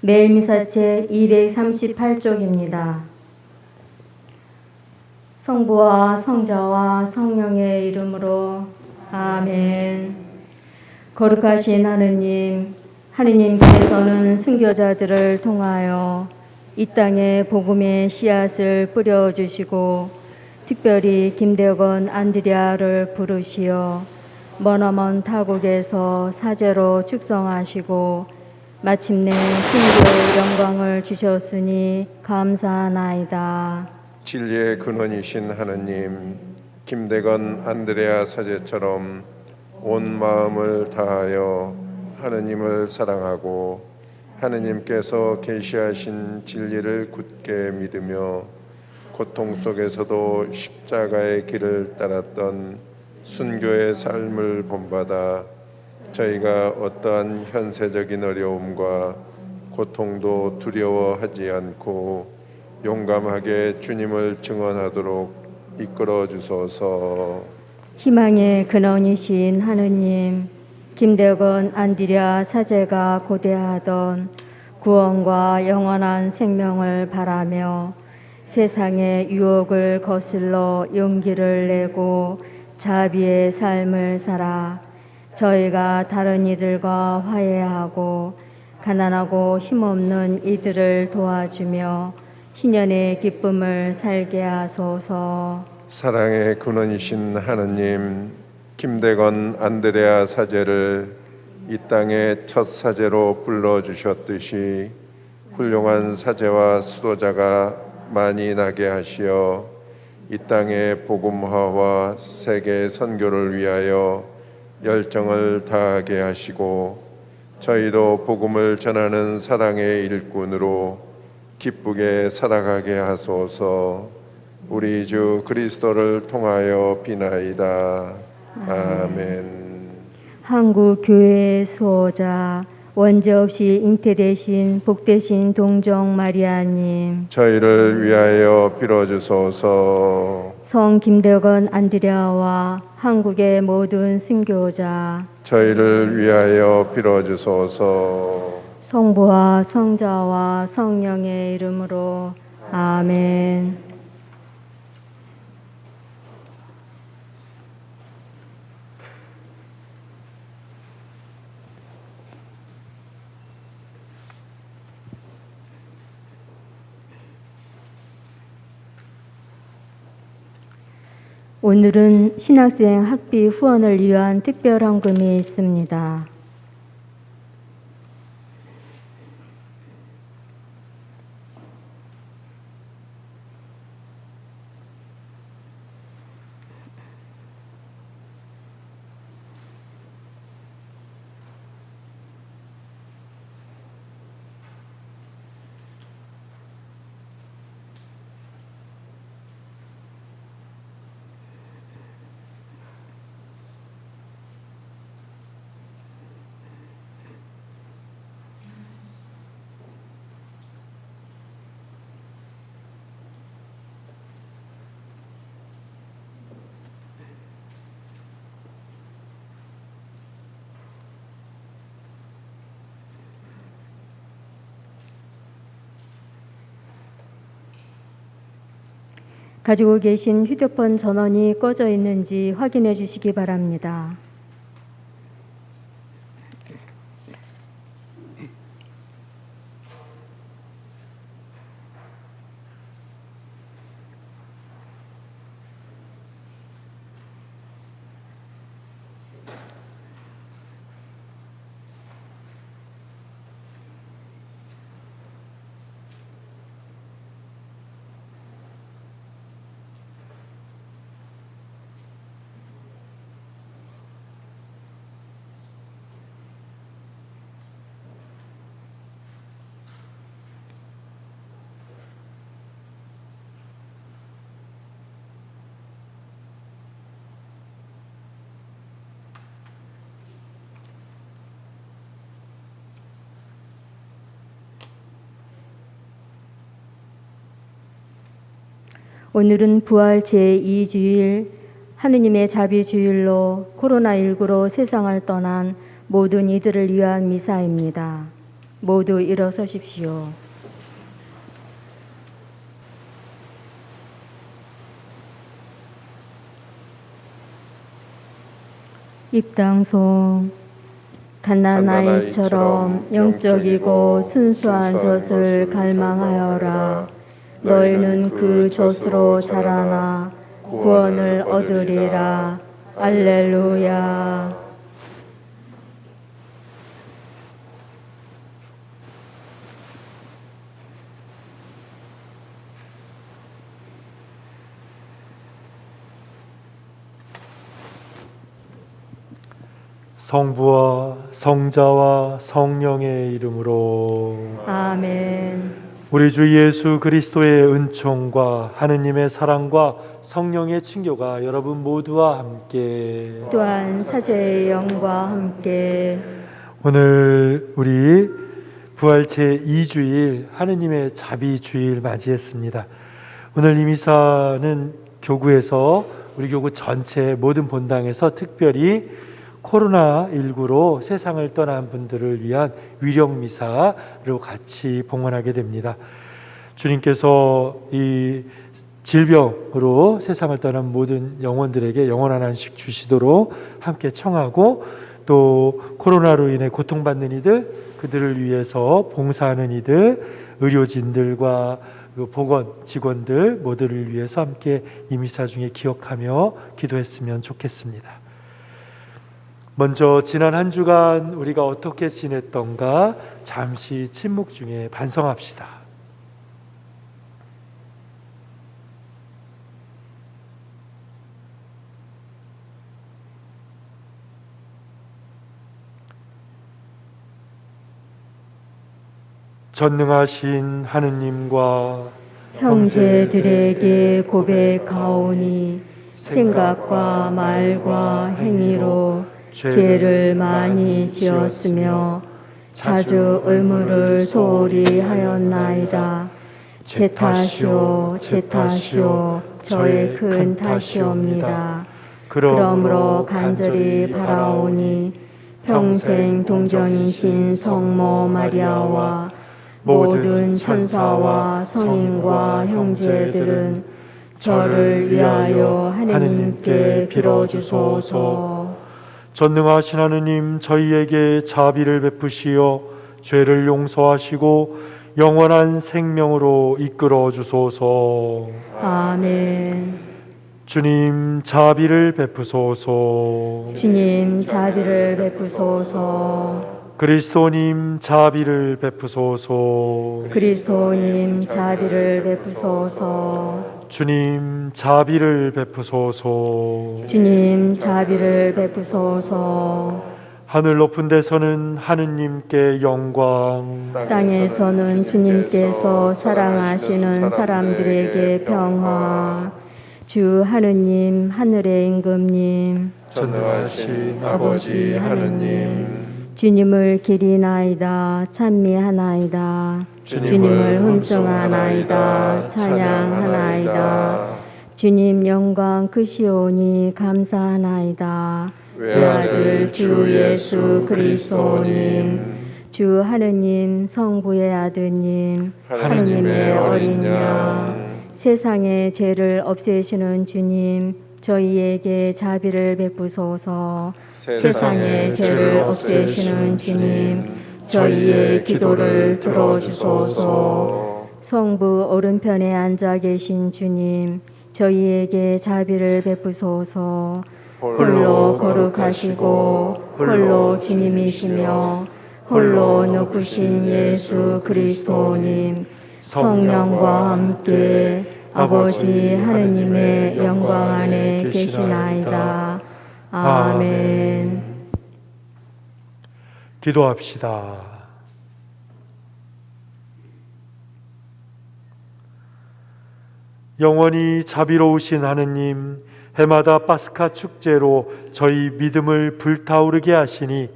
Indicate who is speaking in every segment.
Speaker 1: 매일 미사체 238쪽입니다. 성부와 성자와 성령의 이름으로 아멘. 거룩하신 하느님, 하느님께서는 순교자들을 통하여 이 땅에 복음의 씨앗을 뿌려주시고 특별히 김대건 안드레아를 부르시어 머나먼 타국에서 사제로 축성하시고 마침내 신교의 영광을 주셨으니 감사하나이다.
Speaker 2: 진리의 근원이신 하느님, 김대건 안드레아 사제처럼 온 마음을 다하여 하느님을 사랑하고 하느님께서 계시하신 진리를 굳게 믿으며 고통 속에서도 십자가의 길을 따랐던 순교의 삶을 본받아 저희가 어떠한 현세적인 어려움과 고통도 두려워하지 않고 용감하게 주님을 증언하도록 이끌어 주소서.
Speaker 1: 희망의 근원이신 하느님, 김대건 안드레아 사제가 고대하던 구원과 영원한 생명을 바라며 세상의 유혹을 거슬러 용기를 내고 자비의 삶을 살아 저희가 다른 이들과 화해하고 가난하고 힘없는 이들을 도와주며 희년의 기쁨을 살게 하소서.
Speaker 2: 사랑의 근원이신 하느님, 김대건 안드레아 사제를 이 땅의 첫 사제로 불러주셨듯이 훌륭한 사제와 수도자가 많이 나게 하시어 이 땅의 복음화와 세계 선교를 위하여 열정을 다하게 하시고 저희도 복음을 전하는 사랑의 일꾼으로 기쁘게 살아가게 하소서. 우리 주 그리스도를 통하여 비나이다. 아멘.
Speaker 1: 한국 교회의 수호자 원죄 없이 잉태되신 복되신 동정 마리아님,
Speaker 2: 저희를 위하여 빌어주소서.
Speaker 1: 성 김대건 안드레아와 한국의 모든 순교자,
Speaker 2: 저희를 위하여 빌어주소서.
Speaker 1: 성부와 성자와 성령의 이름으로 아멘. 오늘은 신학생 학비 후원을 위한 특별 헌금이 있습니다. 가지고 계신 휴대폰 전원이 꺼져 있는지 확인해 주시기 바랍니다. 오늘은 부활 제2주일 하느님의 자비주일로 코로나19로 세상을 떠난 모든 이들을 위한 미사입니다. 모두 일어서십시오. 입당송. 갓난아이처럼 영적이고 순수한 젖을 갈망하여라. 너희는 그 젖으로 자라나 구원을 얻으리라. 알렐루야.
Speaker 3: 성부와 성자와 성령의 이름으로
Speaker 1: 아멘.
Speaker 3: 우리 주 예수 그리스도의 은총과 하느님의 사랑과 성령의 친교가 여러분 모두와 함께
Speaker 1: 또한 사제의 영과 함께
Speaker 3: 오늘 우리 부활 제2주일 하느님의 자비주일 맞이했습니다. 오늘 이 미사는 교구에서 우리 교구 전체 모든 본당에서 특별히 코로나19로 세상을 떠난 분들을 위한 위령미사로 같이 봉헌하게 됩니다. 주님께서 이 질병으로 세상을 떠난 모든 영혼들에게 영원한 안식 주시도록 함께 청하고, 또 코로나로 인해 고통받는 이들, 그들을 위해서 봉사하는 이들, 의료진들과 보건 직원들 모두를 위해서 함께 이 미사 중에 기억하며 기도했으면 좋겠습니다. 먼저 지난 한 주간 우리가 어떻게 지냈던가 잠시 침묵 중에 반성합시다. 전능하신 하느님과
Speaker 1: 형제들에게 고백하오니 생각과 말과 행위로 죄를 많이 지었으며 자주 의무를 소홀히 하였나이다. 제 탓이요 제 탓이요 저의 큰 탓이옵니다. 그러므로 간절히 바라오니 평생 동정이신 성모 마리아와 모든 천사와 성인과 형제들은 저를 위하여 하느님께 빌어주소서.
Speaker 3: 전능하신 하느님, 저희에게 자비를 베푸시어 죄를 용서하시고 영원한 생명으로 이끌어 주소서.
Speaker 1: 아멘.
Speaker 3: 주님, 자비를 베푸소서.
Speaker 1: 주님, 자비를 베푸소서.
Speaker 3: 그리스도님, 자비를 베푸소서.
Speaker 1: 그리스도님, 자비를 베푸소서.
Speaker 3: 주님, 자비를 베푸소서.
Speaker 1: 주님, 자비를 베푸소서.
Speaker 3: 하늘 높은 데서는 하느님께 영광,
Speaker 1: 땅에서는 주님께서 사랑하시는 사람들에게 평화. 주 하느님, 하늘의 임금님,
Speaker 2: 전능하신 아버지 하느님,
Speaker 1: 주님을 기리나이다 찬미하나이다. 주님을 hun성하나이다 찬양하나이다. 주님 영광 크시오니 감사하나이다. 외아들 주 예수 그리스도님, 주 하느님 성부의 아드님, 하느님의 어린 양, 세상의 죄를 없애시는 주님, 저희에게 자비를 베푸소서. 세상의 죄를 없애시는 주님, 저희의 기도를 들어주소서. 성부 오른편에 앉아 계신 주님, 저희에게 자비를 베푸소서. 홀로 거룩하시고 홀로 주님이시며 홀로 높으신 예수 그리스도님, 성령과 함께 아버지 하느님의 영광 안에 계시나이다. 아멘.
Speaker 3: 기도합시다. 영원히 자비로우신 하느님, 해마다 파스카 축제로 저희 믿음을 불타오르게 하시니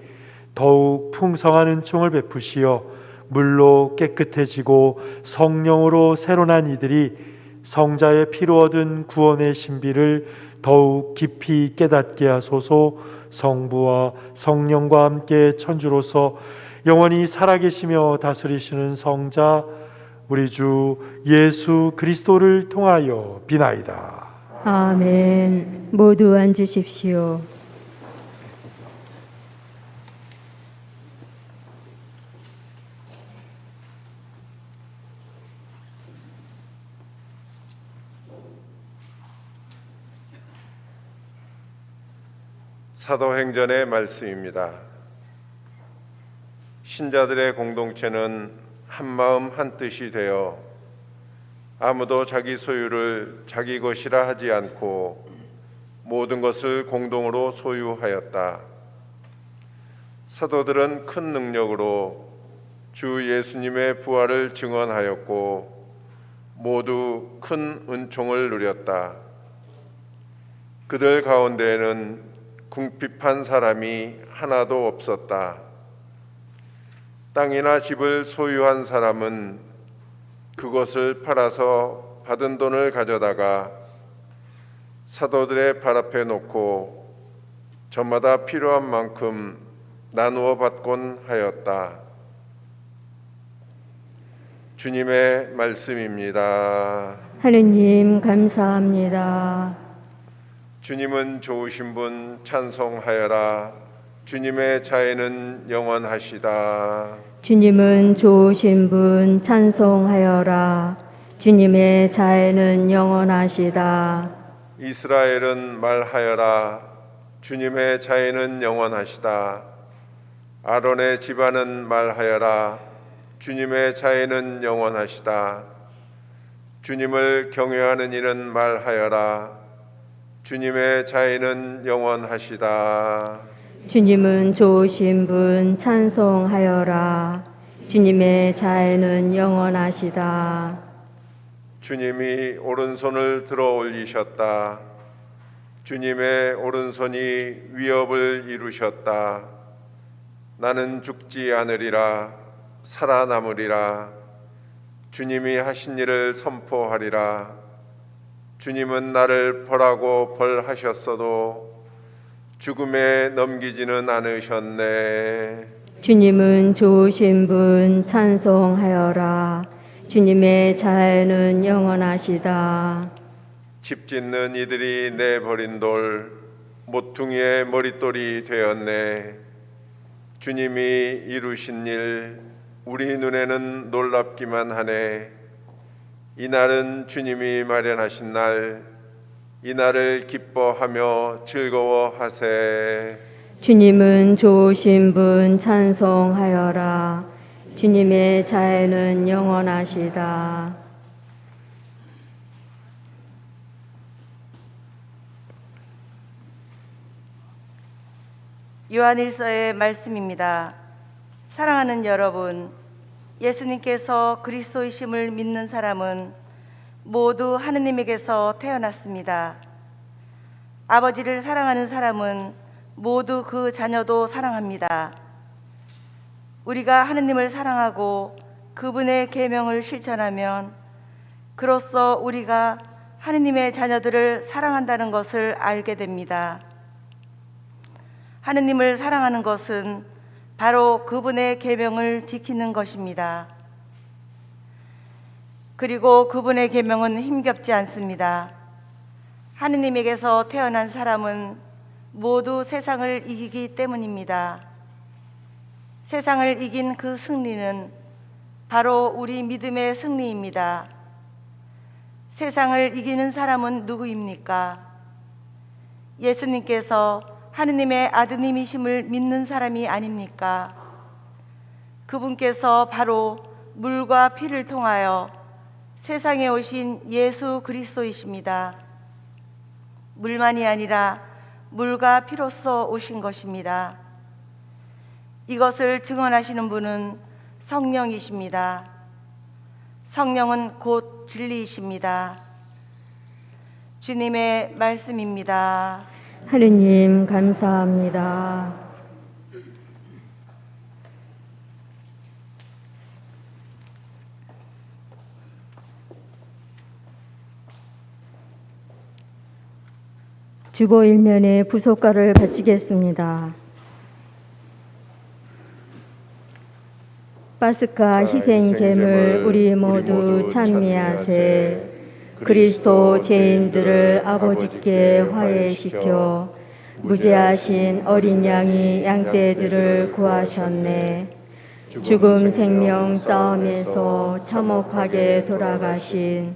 Speaker 3: 더욱 풍성한 은총을 베푸시어 물로 깨끗해지고 성령으로 새로난 이들이 성자의 피로 얻은 구원의 신비를 더욱 깊이 깨닫게 하소서. 성부와 성령과 함께 천주로서 영원히 살아계시며 다스리시는 성자 우리 주 예수 그리스도를 통하여 비나이다.
Speaker 1: 아멘. 모두 앉으십시오.
Speaker 2: 사도행전의 말씀입니다. 신자들의 공동체는 한마음 한뜻이 되어 아무도 자기 소유를 자기 것이라 하지 않고 모든 것을 공동으로 소유하였다. 사도들은 큰 능력으로 주 예수님의 부활을 증언하였고 모두 큰 은총을 누렸다. 그들 가운데에는 궁핍한 사람이 하나도 없었다. 땅이나 집을 소유한 사람은 그것을 팔아서 받은 돈을 가져다가 사도들의 발 앞에 놓고 저마다 필요한 만큼 나누어 받곤 하였다. 주님의 말씀입니다.
Speaker 1: 하느님 감사합니다.
Speaker 2: 주님은 좋으신 분 찬송하여라. 주님의 자애는 영원하시다.
Speaker 1: 주님은 좋으신 분 찬송하여라. 주님의 자애는 영원하시다.
Speaker 2: 이스라엘은 말하여라. 주님의 자애는 영원하시다. 아론의 집안은 말하여라. 주님의 자애는 영원하시다. 주님을 경외하는 이는 말하여라. 주님의 자애는 영원하시다.
Speaker 1: 주님은 좋으신 분 찬송하여라. 주님의 자애는 영원하시다.
Speaker 2: 주님이 오른손을 들어 올리셨다. 주님의 오른손이 위협을 이루셨다. 나는 죽지 않으리라. 살아남으리라. 주님이 하신 일을 선포하리라. 주님은 나를 벌하고 벌하셨어도 죽음에 넘기지는 않으셨네.
Speaker 1: 주님은 좋으신 분 찬송하여라. 주님의 자애는 영원하시다.
Speaker 2: 집 짓는 이들이 내버린 돌 모퉁이의 머릿돌이 되었네. 주님이 이루신 일 우리 눈에는 놀랍기만 하네. 이날은 주님이 마련하신 날, 이날을 기뻐하며 즐거워하세.
Speaker 1: 주님은 좋으신 분 찬송하여라. 주님의 자애는 영원하시다.
Speaker 4: 요한일서의 말씀입니다. 사랑하는 여러분, 예수님께서 그리스도이심을 믿는 사람은 모두 하느님에게서 태어났습니다. 아버지를 사랑하는 사람은 모두 그 자녀도 사랑합니다. 우리가 하느님을 사랑하고 그분의 계명을 실천하면 그로써 우리가 하느님의 자녀들을 사랑한다는 것을 알게 됩니다. 하느님을 사랑하는 것은 바로 그분의 계명을 지키는 것입니다. 그리고 그분의 계명은 힘겹지 않습니다. 하느님에게서 태어난 사람은 모두 세상을 이기기 때문입니다. 세상을 이긴 그 승리는 바로 우리 믿음의 승리입니다. 세상을 이기는 사람은 누구입니까? 예수님께서 하느님의 아드님이심을 믿는 사람이 아닙니까? 그분께서 바로 물과 피를 통하여 세상에 오신 예수 그리스도이십니다. 물만이 아니라 물과 피로써 오신 것입니다. 이것을 증언하시는 분은 성령이십니다. 성령은 곧 진리이십니다. 주님의 말씀입니다.
Speaker 1: 하느님 감사합니다. 주보 일면에 부속가를 바치겠습니다. 파스카 희생제물 우리 모두 찬미하세. 그리스도 죄인들을 아버지께 화해시켜 무죄하신 어린 양이 양떼들을 구하셨네. 죽음 생명 싸움에서 참혹하게 돌아가신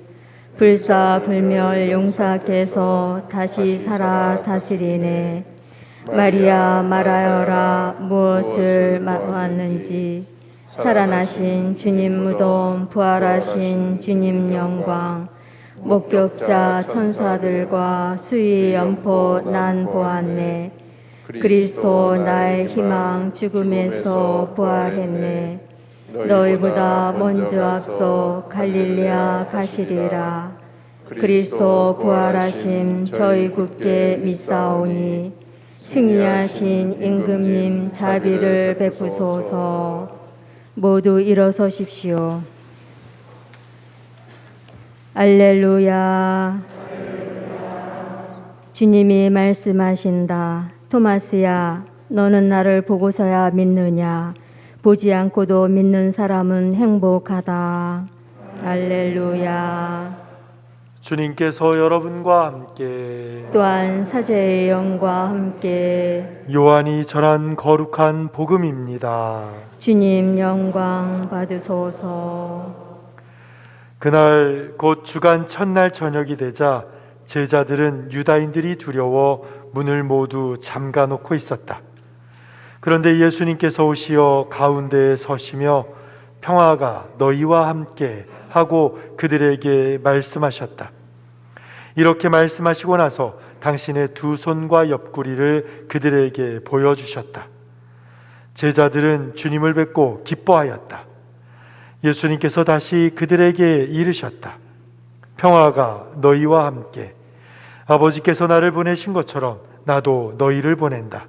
Speaker 1: 불사불멸 용사께서 다시 살아 다스리네. 마리아 말하여라 무엇을 왔는지. 살아나신 주님 무덤 부활하신 주님 영광 목격자 천사들과 수위 연포 난 보았네. 그리스도 나의 희망 죽음에서 부활했네. 너희보다 먼저 앞서 갈릴리아 가시리라. 그리스도 부활하심 저희 굳게 믿사오니 승리하신 임금님 자비를 베푸소서. 모두 일어서십시오. 알렐루야. 주님이 말씀하신다. 토마스야, 너는 나를 보고서야 믿느냐? 보지 않고도 믿는 사람은 행복하다. 알렐루야.
Speaker 3: 주님께서 여러분과 함께
Speaker 1: 또한 사제의 영과 함께
Speaker 3: 요한이 전한 거룩한 복음입니다.
Speaker 1: 주님 영광 받으소서.
Speaker 3: 그날 곧 주간 첫날 저녁이 되자 제자들은 유다인들이 두려워 문을 모두 잠가 놓고 있었다. 그런데 예수님께서 오시어 가운데에 서시며 평화가 너희와 함께 하고 그들에게 말씀하셨다. 이렇게 말씀하시고 나서 당신의 두 손과 옆구리를 그들에게 보여주셨다. 제자들은 주님을 뵙고 기뻐하였다. 예수님께서 다시 그들에게 이르셨다. 평화가 너희와 함께. 아버지께서 나를 보내신 것처럼 나도 너희를 보낸다.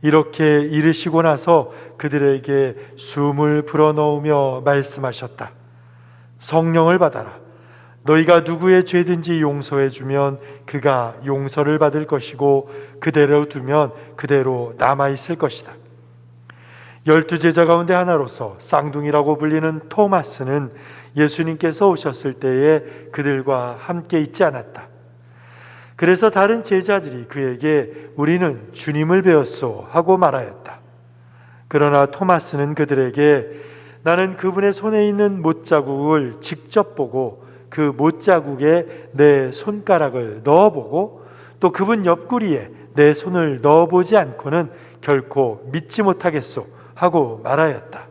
Speaker 3: 이렇게 이르시고 나서 그들에게 숨을 불어넣으며 말씀하셨다. 성령을 받아라. 너희가 누구의 죄든지 용서해 주면 그가 용서를 받을 것이고 그대로 두면 그대로 남아있을 것이다. 12제자 가운데 하나로서 쌍둥이라고 불리는 토마스는 예수님께서 오셨을 때에 그들과 함께 있지 않았다. 그래서 다른 제자들이 그에게 우리는 주님을 배웠소 하고 말하였다. 그러나 토마스는 그들에게 나는 그분의 손에 있는 못자국을 직접 보고 그 못자국에 내 손가락을 넣어보고 또 그분 옆구리에 내 손을 넣어보지 않고는 결코 믿지 못하겠소 하고 말하였다.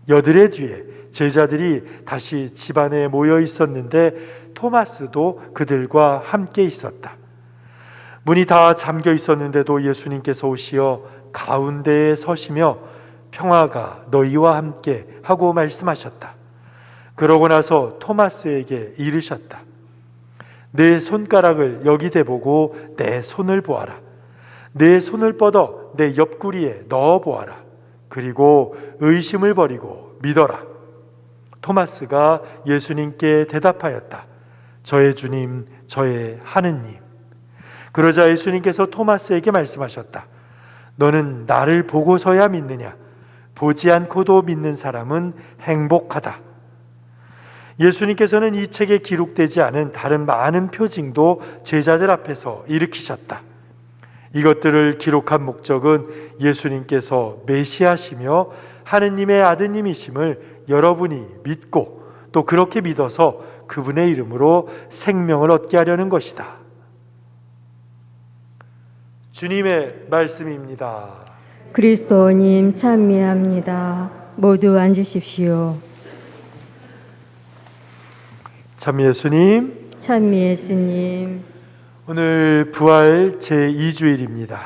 Speaker 3: 여드레 뒤에 제자들이 다시 집안에 모여 있었는데 토마스도 그들과 함께 있었다. 문이 다 잠겨 있었는데도 예수님께서 오시어 가운데에 서시며 평화가 너희와 함께 하고 말씀하셨다. 그러고 나서 토마스에게 이르셨다. 내 손가락을 여기 대보고 내 손을 보아라. 내 손을 뻗어 내 옆구리에 넣어 보아라. 그리고 의심을 버리고 믿어라. 토마스가 예수님께 대답하였다. 저의 주님, 저의 하느님. 그러자 예수님께서 토마스에게 말씀하셨다. 너는 나를 보고서야 믿느냐? 보지 않고도 믿는 사람은 행복하다. 예수님께서는 이 책에 기록되지 않은 다른 많은 표징도 제자들 앞에서 일으키셨다. 이것들을 기록한 목적은 예수님께서 메시아시며 하느님의 아드님이심을 여러분이 믿고 또 그렇게 믿어서 그분의 이름으로 생명을 얻게 하려는 것이다. 주님의 말씀입니다.
Speaker 1: 그리스도님 찬미합니다. 모두 앉으십시오.
Speaker 3: 참 예수님,
Speaker 1: 찬미 예수님.
Speaker 3: 오늘 부활 제2주일입니다.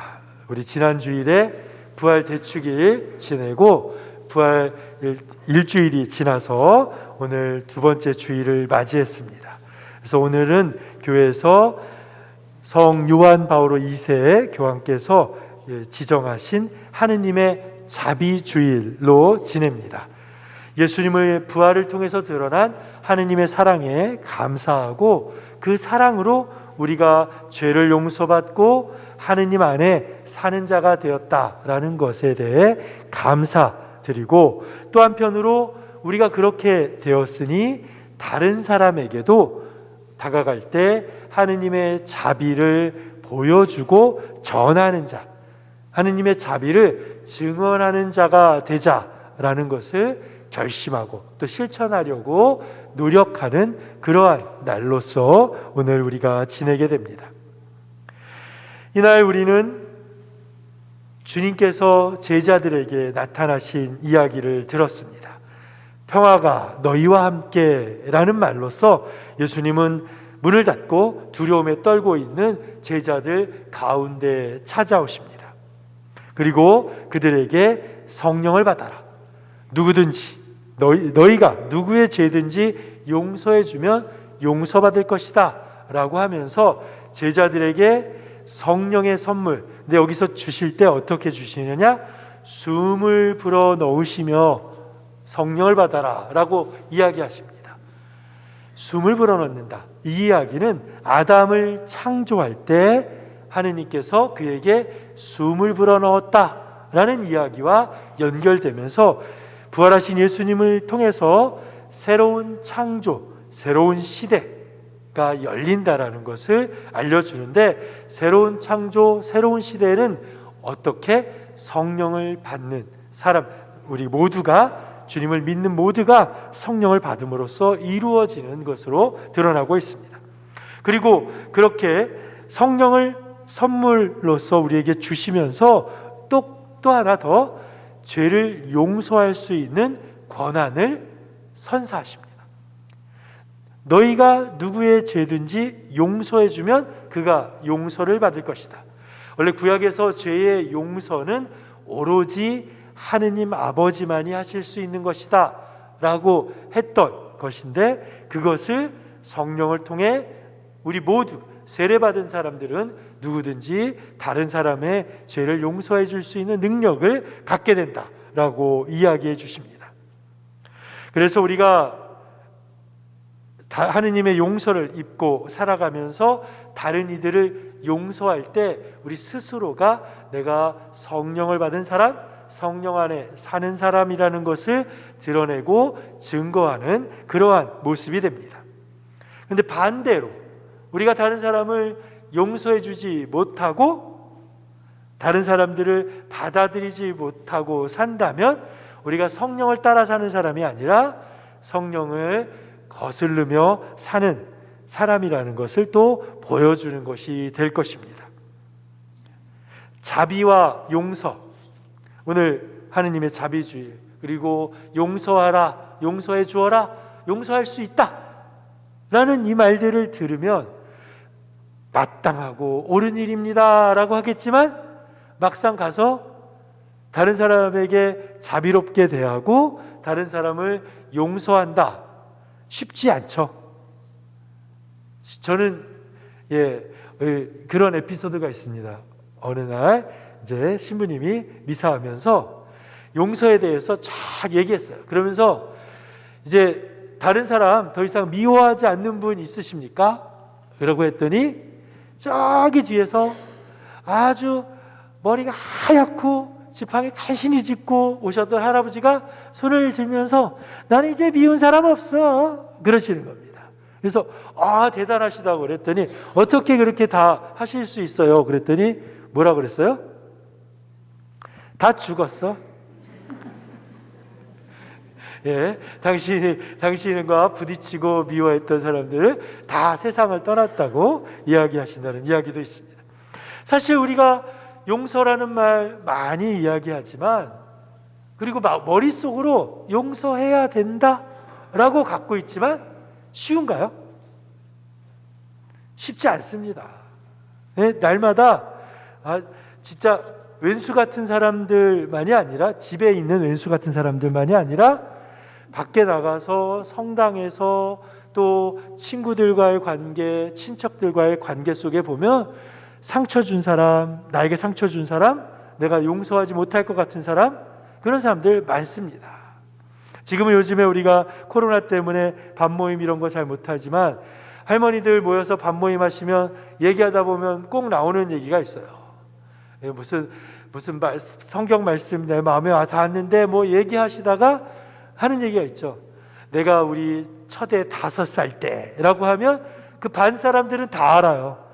Speaker 3: 우리 지난 주일에 부활 대축일 지내고 부활 일주일이 지나서 오늘 두 번째 주일을 맞이했습니다. 그래서 오늘은 교회에서 성 요한 바오로 2세 교황께서 지정하신 하느님의 자비주일로 지냅니다. 예수님의 부활을 통해서 드러난 하느님의 사랑에 감사하고 그 사랑으로 우리가 죄를 용서받고 하느님 안에 사는 자가 되었다라는 것에 대해 감사 드리고, 또 한편으로 우리가 그렇게 되었으니 다른 사람에게도 다가갈 때 하느님의 자비를 보여주고 전하는 자, 하느님의 자비를 증언하는 자가 되자라는 것을 결심하고 또 실천하려고 노력하는 그러한 날로서 오늘 우리가 지내게 됩니다. 이날 우리는 주님께서 제자들에게 나타나신 이야기를 들었습니다. 평화가 너희와 함께 라는 말로써 예수님은 문을 닫고 두려움에 떨고 있는 제자들 가운데 찾아오십니다. 그리고 그들에게 성령을 받아라. 누구든지 너희가 누구의 죄든지 용서해 주면 용서받을 것이다 라고 하면서 제자들에게 성령의 선물, 근데 여기서 주실 때 어떻게 주시느냐? 숨을 불어 넣으시며 성령을 받아라 라고 이야기하십니다. 숨을 불어넣는다. 이 이야기는 아담을 창조할 때 하느님께서 그에게 숨을 불어넣었다 라는 이야기와 연결되면서 부활하신 예수님을 통해서 새로운 창조, 새로운 시대가 열린다라는 것을 알려주는데, 새로운 창조, 새로운 시대는 어떻게 성령을 받는 사람, 우리 모두가, 주님을 믿는 모두가 성령을 받음으로써 이루어지는 것으로 드러나고 있습니다. 그리고 그렇게 성령을 선물로서 우리에게 주시면서 또 하나 더 죄를 용서할 수 있는 권한을 선사하십니다. 너희가 누구의 죄든지 용서해 주면 그가 용서를 받을 것이다. 원래 구약에서 죄의 용서는 오로지 하느님 아버지만이 하실 수 있는 것이다 라고 했던 것인데, 그것을 성령을 통해 우리 모두 세례받은 사람들은 누구든지 다른 사람의 죄를 용서해 줄 수 있는 능력을 갖게 된다라고 이야기해 주십니다. 그래서 우리가 하느님의 용서를 입고 살아가면서 다른 이들을 용서할 때 우리 스스로가 내가 성령을 받은 사람, 성령 안에 사는 사람이라는 것을 드러내고 증거하는 그러한 모습이 됩니다. 그런데 반대로 우리가 다른 사람을 용서해 주지 못하고 다른 사람들을 받아들이지 못하고 산다면 우리가 성령을 따라 사는 사람이 아니라 성령을 거스르며 사는 사람이라는 것을 또 보여주는 것이 될 것입니다. 자비와 용서, 오늘 하느님의 자비주의, 그리고 용서하라, 용서해 주어라, 용서할 수 있다 라는 이 말들을 들으면 마땅하고 옳은 일입니다 라고 하겠지만, 막상 가서 다른 사람에게 자비롭게 대하고 다른 사람을 용서한다, 쉽지 않죠. 저는 그런 에피소드가 있습니다. 어느 날 이제 신부님이 미사하면서 용서에 대해서 쫙 얘기했어요. 그러면서 이제 다른 사람 더 이상 미워하지 않는 분 있으십니까? 라고 했더니 저기 뒤에서 아주 머리가 하얗고 지팡이 간신히 짚고 오셨던 할아버지가 손을 들면서 나는 이제 미운 사람 없어 그러시는 겁니다. 그래서 대단하시다고 그랬더니 어떻게 그렇게 다 하실 수 있어요? 그랬더니 뭐라 그랬어요? 다 죽었어. 당신과 부딪히고 미워했던 사람들은 다 세상을 떠났다고 이야기하신다는 이야기도 있습니다. 사실 우리가 용서라는 말 많이 이야기하지만, 그리고 머릿속으로 용서해야 된다라고 갖고 있지만 쉬운가요? 쉽지 않습니다. 날마다 진짜 왼수 같은 사람들만이 아니라, 집에 있는 왼수 같은 사람들만이 아니라 밖에 나가서 성당에서 또 친구들과의 관계, 친척들과의 관계 속에 보면 상처 준 사람, 나에게 상처 준 사람, 내가 용서하지 못할 것 같은 사람, 그런 사람들 많습니다. 지금은 요즘에 우리가 코로나 때문에 밥모임 이런 거 잘 못하지만 할머니들 모여서 밥모임 하시면 얘기하다 보면 꼭 나오는 얘기가 있어요. 무슨 무슨 성경 말씀 내 마음에 닿았는데 뭐 얘기하시다가 하는 얘기가 있죠. 내가 우리 첫애 5살 때라고 하면 그 반 사람들은 다 알아요.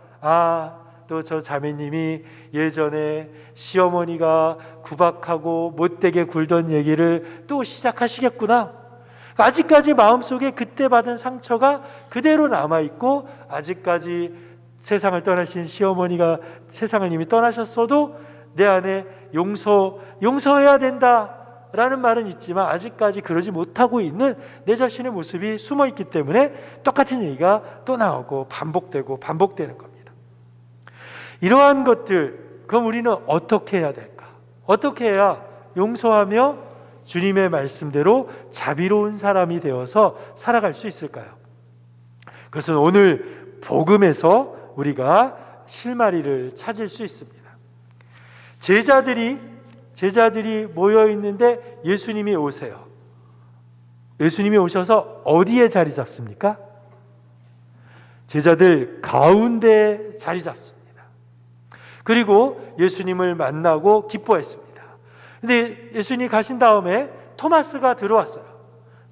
Speaker 3: 또 저 자매님이 예전에 시어머니가 구박하고 못되게 굴던 얘기를 또 시작하시겠구나. 아직까지 마음속에 그때 받은 상처가 그대로 남아있고, 아직까지 세상을 떠나신 시어머니가 세상을 이미 떠나셨어도 내 안에 용서해야 된다라는 말은 있지만 아직까지 그러지 못하고 있는 내 자신의 모습이 숨어있기 때문에 똑같은 얘기가 또 나오고 반복되는 겁니다. 이러한 것들, 그럼 우리는 어떻게 해야 될까? 어떻게 해야 용서하며 주님의 말씀대로 자비로운 사람이 되어서 살아갈 수 있을까요? 그래서 오늘 복음에서 우리가 실마리를 찾을 수 있습니다. 제자들이 모여 있는데 예수님이 오세요. 예수님이 오셔서 어디에 자리 잡습니까? 제자들 가운데 자리 잡습니다. 그리고 예수님을 만나고 기뻐했습니다. 근데 예수님이 가신 다음에 토마스가 들어왔어요.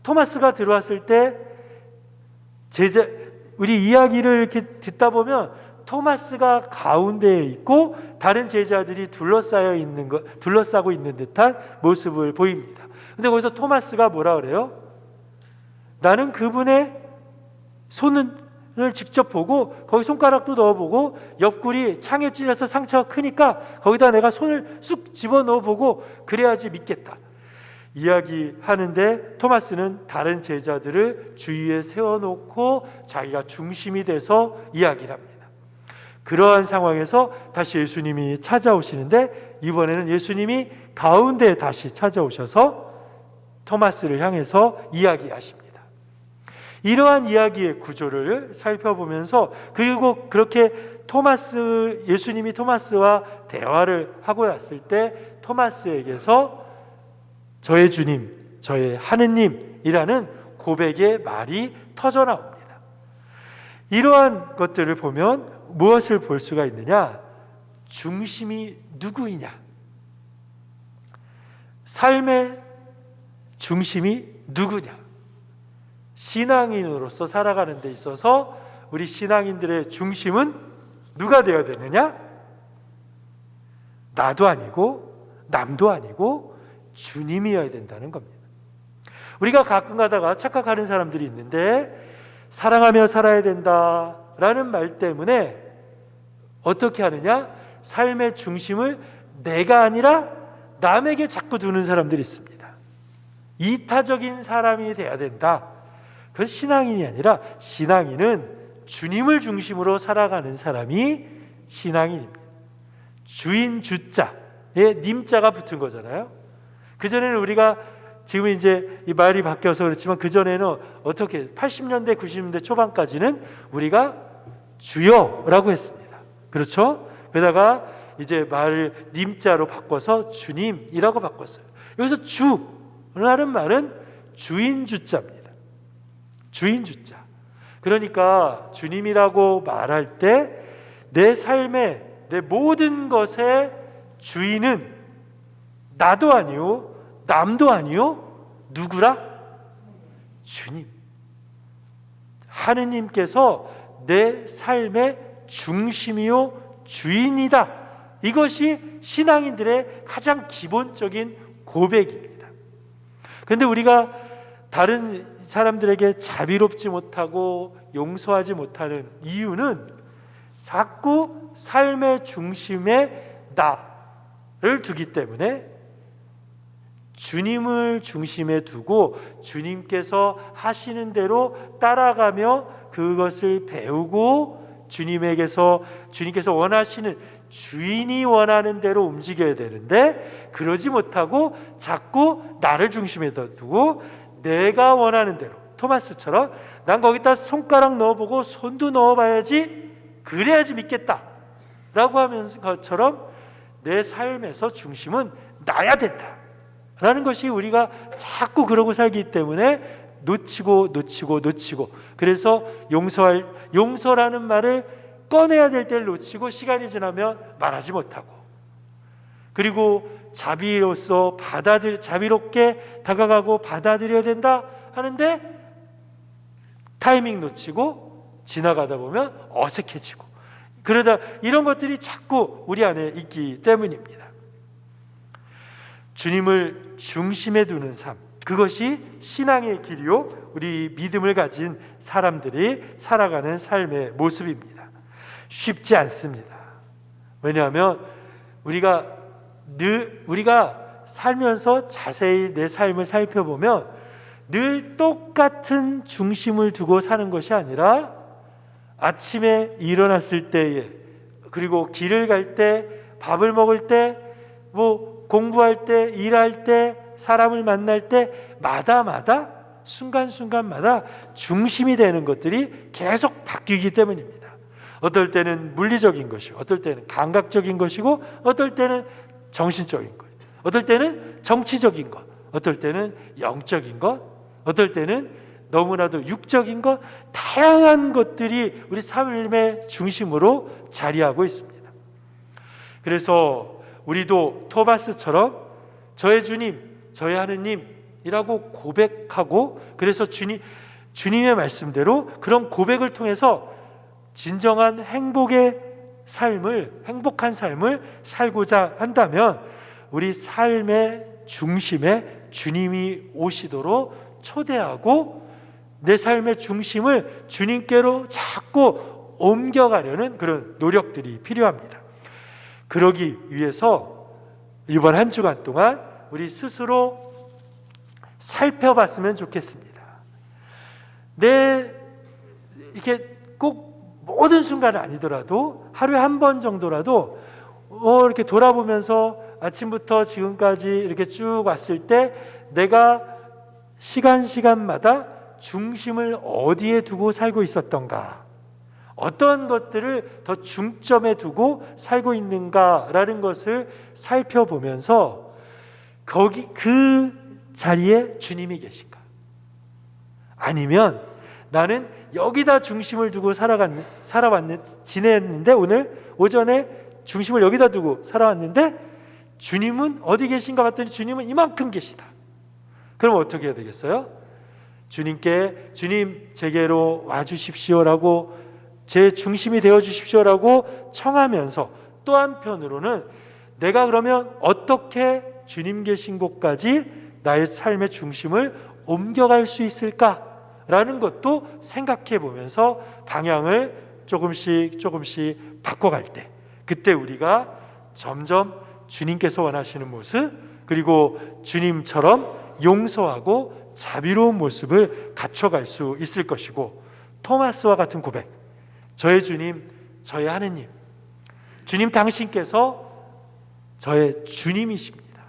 Speaker 3: 토마스가 들어왔을 때 우리 이야기를 이렇게 듣다 보면 토마스가 가운데에 있고 다른 제자들이 둘러싸고 있는 듯한 모습을 보입니다. 근데 거기서 토마스가 뭐라 그래요? 나는 그분의 손을 직접 보고 거기 손가락도 넣어보고 옆구리 창에 찔려서 상처가 크니까 거기다 내가 손을 쑥 집어넣어 보고 그래야지 믿겠다 이야기하는데, 토마스는 다른 제자들을 주위에 세워놓고 자기가 중심이 돼서 이야기를 합니다. 그러한 상황에서 다시 예수님이 찾아오시는데, 이번에는 예수님이 가운데에 다시 찾아오셔서 토마스를 향해서 이야기하십니다. 이러한 이야기의 구조를 살펴보면서, 그리고 그렇게 예수님이 토마스와 대화를 하고 났을 때 토마스에게서 저의 주님, 저의 하느님이라는 고백의 말이 터져 나옵니다. 이러한 것들을 보면 무엇을 볼 수가 있느냐? 중심이 누구이냐? 삶의 중심이 누구냐? 신앙인으로서 살아가는 데 있어서 우리 신앙인들의 중심은 누가 되어야 되느냐? 나도 아니고 남도 아니고 주님이어야 된다는 겁니다. 우리가 가끔 가다가 착각하는 사람들이 있는데, 사랑하며 살아야 된다라는 말 때문에 어떻게 하느냐? 삶의 중심을 내가 아니라 남에게 자꾸 두는 사람들이 있습니다. 이타적인 사람이 돼야 된다. 그건 신앙인이 아니라, 신앙인은 주님을 중심으로 살아가는 사람이 신앙인입니다. 주인 주자에 님자가 붙은 거잖아요. 그전에는 우리가, 지금 이제 이 말이 바뀌어서 그렇지만 그전에는 어떻게 80년대 90년대 초반까지는 우리가 주여라고 했습니다. 그렇죠? 그러다가 이제 말을 님자로 바꿔서 주님이라고 바꿨어요. 여기서 주라는 말은 주인 주자입니다. 주인 주자. 그러니까 주님이라고 말할 때 내 삶의, 내 모든 것의 주인은 나도 아니요 남도 아니요 누구라? 주님. 하느님께서 내 삶의 중심이요 주인이다. 이것이 신앙인들의 가장 기본적인 고백입니다. 그런데 우리가 다른 사람들에게 자비롭지 못하고 용서하지 못하는 이유는 자꾸 삶의 중심에 나를 두기 때문에, 주님을 중심에 두고 주님께서 하시는 대로 따라가며 그것을 배우고 주님께서 원하시는, 주인이 원하는 대로 움직여야 되는데, 그러지 못하고 자꾸 나를 중심에 두고 내가 원하는 대로, 토마스처럼 난 거기다 손가락 넣어보고 손도 넣어봐야지, 그래야지 믿겠다 라고 하면서 것처럼 내 삶에서 중심은 나야 된다 라는 것이, 우리가 자꾸 그러고 살기 때문에 놓치고 그래서 용서라는 말을 꺼내야 될 때를 놓치고 시간이 지나면 말하지 못하고, 그리고 자비롭게 다가가고 받아들여야 된다 하는데 타이밍 놓치고 지나가다 보면 어색해지고, 그러다 이런 것들이 자꾸 우리 안에 있기 때문입니다. 주님을 중심에 두는 삶, 그것이 신앙의 길이요, 우리 믿음을 가진 사람들이 살아가는 삶의 모습입니다. 쉽지 않습니다. 왜냐하면 우리가 살면서 자세히 내 삶을 살펴보면 늘 똑같은 중심을 두고 사는 것이 아니라 아침에 일어났을 때에, 그리고 길을 갈 때, 밥을 먹을 때, 공부할 때, 일할 때, 사람을 만날 때 마다 순간순간마다 중심이 되는 것들이 계속 바뀌기 때문입니다. 어떨 때는 물리적인 것이고, 어떨 때는 감각적인 것이고, 어떨 때는 정신적인 것, 어떨 때는 정치적인 것, 어떨 때는 영적인 것, 어떨 때는 너무나도 육적인 것, 다양한 것들이 우리 삶의 중심으로 자리하고 있습니다. 그래서 우리도 토마스처럼 저의 주님, 저의 하느님이라고 고백하고, 그래서 주님의 말씀대로 그런 고백을 통해서 진정한 행복한 삶을 살고자 한다면 우리 삶의 중심에 주님이 오시도록 초대하고 내 삶의 중심을 주님께로 자꾸 옮겨가려는 그런 노력들이 필요합니다. 그러기 위해서 이번 한 주간 동안 우리 스스로 살펴봤으면 좋겠습니다. 이렇게 꼭 모든 순간은 아니더라도 하루에 한 번 정도라도 이렇게 돌아보면서 아침부터 지금까지 이렇게 쭉 왔을 때 내가 시간마다 중심을 어디에 두고 살고 있었던가, 어떤 것들을 더 중점에 두고 살고 있는가라는 것을 살펴보면서 그 자리에 주님이 계신가, 아니면 나는 여기다 중심을 두고 지냈는데, 오늘 오전에 중심을 여기다 두고 살아왔는데 주님은 어디 계신가 봤더니 주님은 이만큼 계시다. 그럼 어떻게 해야 되겠어요? 주님 제게로 와주십시오라고, 제 중심이 되어주십시오라고 청하면서, 또 한편으로는 내가 그러면 어떻게 주님 계신 곳까지 나의 삶의 중심을 옮겨갈 수 있을까라는 것도 생각해 보면서 방향을 조금씩 바꿔갈 때, 그때 우리가 점점 주님께서 원하시는 모습, 그리고 주님처럼 용서하고 자비로운 모습을 갖춰갈 수 있을 것이고, 토마스와 같은 고백, 저의 주님, 저의 하느님, 주님 당신께서 저의 주님이십니다,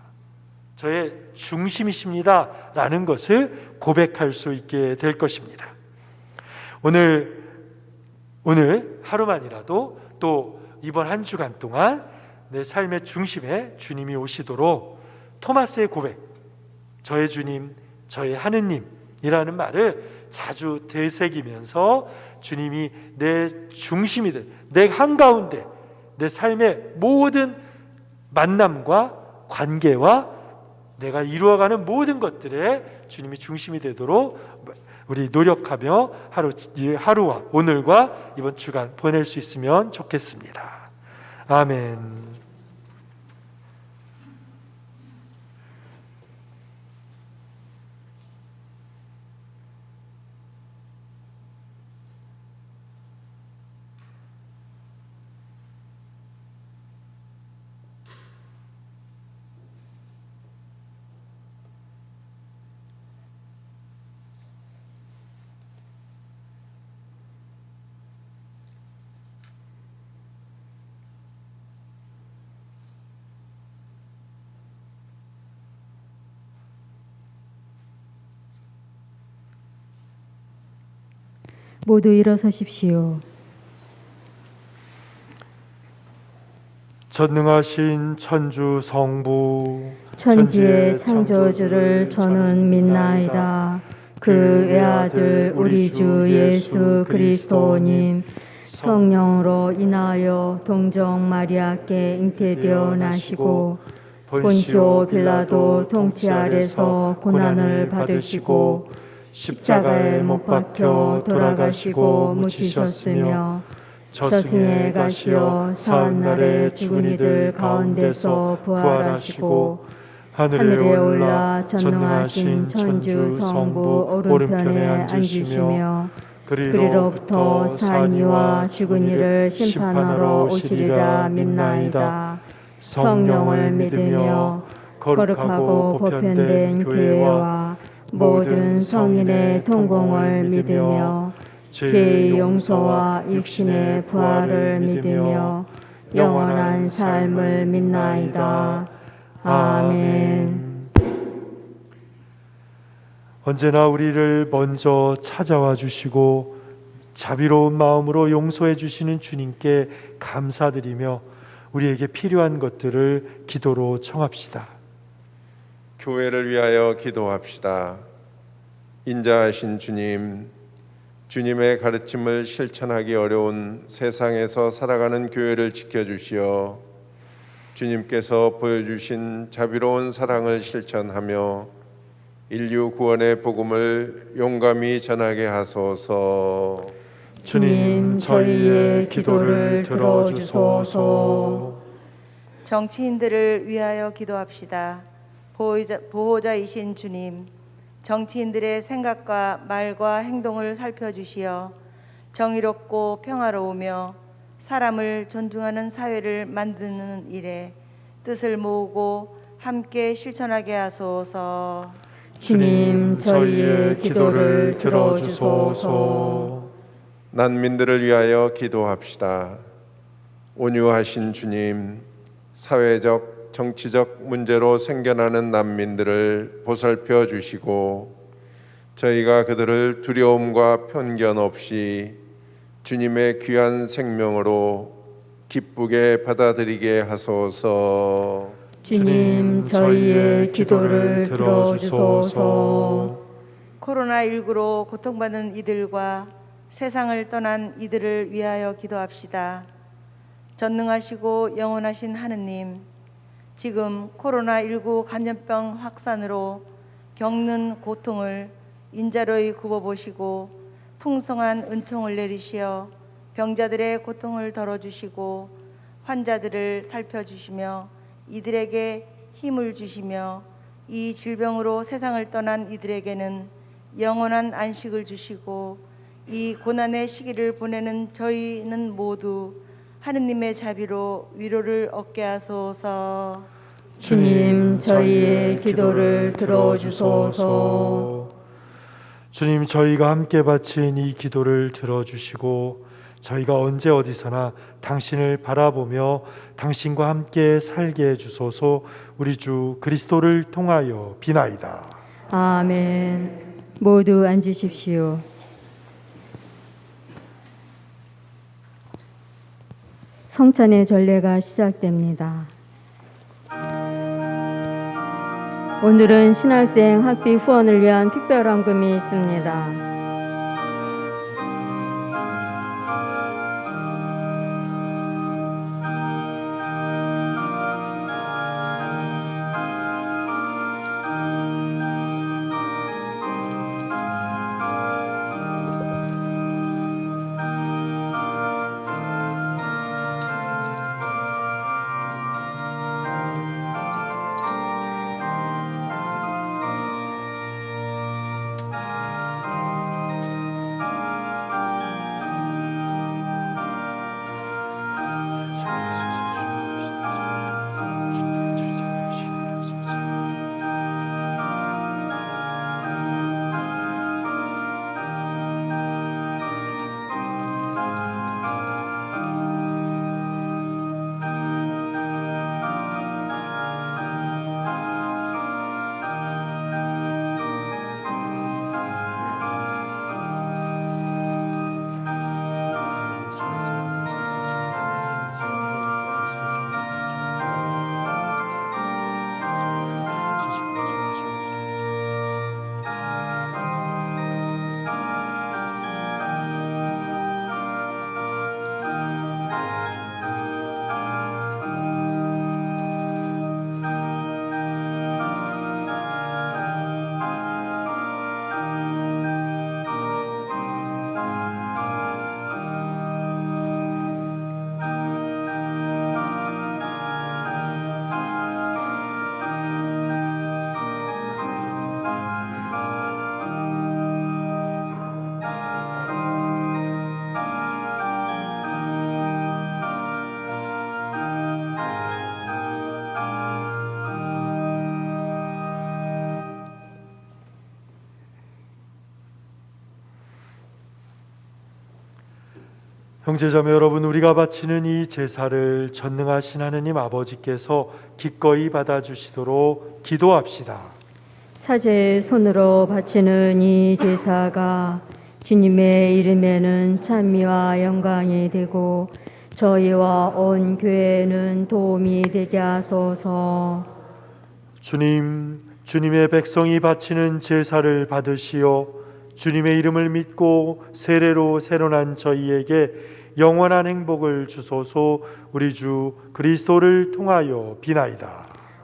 Speaker 3: 저의 중심이십니다 라는 것을 고백할 수 있게 될 것입니다. 오늘 하루만이라도, 또 이번 한 주간 동안 내 삶의 중심에 주님이 오시도록 토마스의 고백, 저의 주님, 저의 하느님이라는 말을 자주 되새기면서 주님이 내 중심이 돼, 내 한가운데, 내 삶의 모든 만남과 관계와 내가 이루어가는 모든 것들에 주님이 중심이 되도록 우리 노력하며 하루와 오늘과 이번 주간 보낼 수 있으면 좋겠습니다. 아멘.
Speaker 1: 모두 일어서십시오.
Speaker 3: 전능하신 천주 성부
Speaker 1: 천지의 창조주를 저는 믿나이다. 그 외아들 우리 주 예수 그리스도님 성령으로 인하여 동정 마리아께 잉태되어 나시고 본시오 빌라도 통치 아래서 고난을 받으시고 십자가에 못 박혀 돌아가시고 묻히셨으며 저승에 가시어 사한날에 죽은 이들 가운데서 부활하시고 하늘에 올라 전능하신 천주 성부 오른편에 앉으시며 그리로부터 산 이와 죽은 이를 심판하러 오시리라 믿나이다. 성령을 믿으며 거룩하고 보편된 교회와 모든 성인의 동공을 믿으며 죄의 용서와 육신의 부활을 믿으며 영원한 삶을 믿나이다. 아멘.
Speaker 3: 언제나 우리를 먼저 찾아와 주시고 자비로운 마음으로 용서해 주시는 주님께 감사드리며 우리에게 필요한 것들을 기도로 청합시다.
Speaker 2: 교회를 위하여 기도합시다. 인자하신 주님, 주님의 가르침을 실천하기 어려운 세상에서 살아가는 교회를 지켜주시어 주님께서 보여주신 자비로운 사랑을 실천하며 인류 구원의 복음을 용감히 전하게 하소서.
Speaker 1: 주님, 저희의 기도를 들어주소서.
Speaker 4: 정치인들을 위하여 기도합시다. 보호자이신 주님, 정치인들의 생각과 말과 행동을 살펴주시어 정의롭고 평화로우며 사람을 존중하는 사회를 만드는 일에 뜻을 모으고 함께 실천하게 하소서.
Speaker 1: 주님, 저희의 기도를 들어주소서.
Speaker 2: 난민들을 위하여 기도합시다. 온유하신 주님, 사회적, 정치적 문제로 생겨나는 난민들을 보살펴 주시고 저희가 그들을 두려움과 편견 없이 주님의 귀한 생명으로 기쁘게 받아들이게 하소서.
Speaker 1: 주님, 저희의 기도를 들어주소서.
Speaker 4: 코로나19로 고통받는 이들과 세상을 떠난 이들을 위하여 기도합시다. 전능하시고 영원하신 하느님, 지금 코로나19 감염병 확산으로 겪는 고통을 인자로이 굽어보시고 풍성한 은총을 내리시어 병자들의 고통을 덜어주시고 환자들을 살펴주시며 이들에게 힘을 주시며 이 질병으로 세상을 떠난 이들에게는 영원한 안식을 주시고 이 고난의 시기를 보내는 저희는 모두 하느님의 자비로 위로를 얻게 하소서.
Speaker 1: 주님, 저희의 기도를 들어주소서.
Speaker 3: 주님, 저희가 함께 바친 이 기도를 들어주시고 저희가 언제 어디서나 당신을 바라보며 당신과 함께 살게 해주소서. 우리 주 그리스도를 통하여 비나이다.
Speaker 1: 아멘. 모두 앉으십시오. 성찬의 전례가 시작됩니다. 오늘은 신학생 학비 후원을 위한 특별헌금이 있습니다.
Speaker 3: 형제자매 여러분, 우리가 바치는 이 제사를 전능하신 하느님 아버지께서 기꺼이 받아주시도록 기도합시다.
Speaker 1: 사제의 손으로 바치는 이 제사가 주님의 이름에는 찬미와 영광이 되고 저희와 온 교회에는 도움이 되게 하소서.
Speaker 3: 주님, 주님의 백성이 바치는 제사를 받으시어 주님의 이름을 믿고 세례로 새로난 저희에게 영원한 행복을 주소서. 우리 주 그리스도를 통하여 비나이다.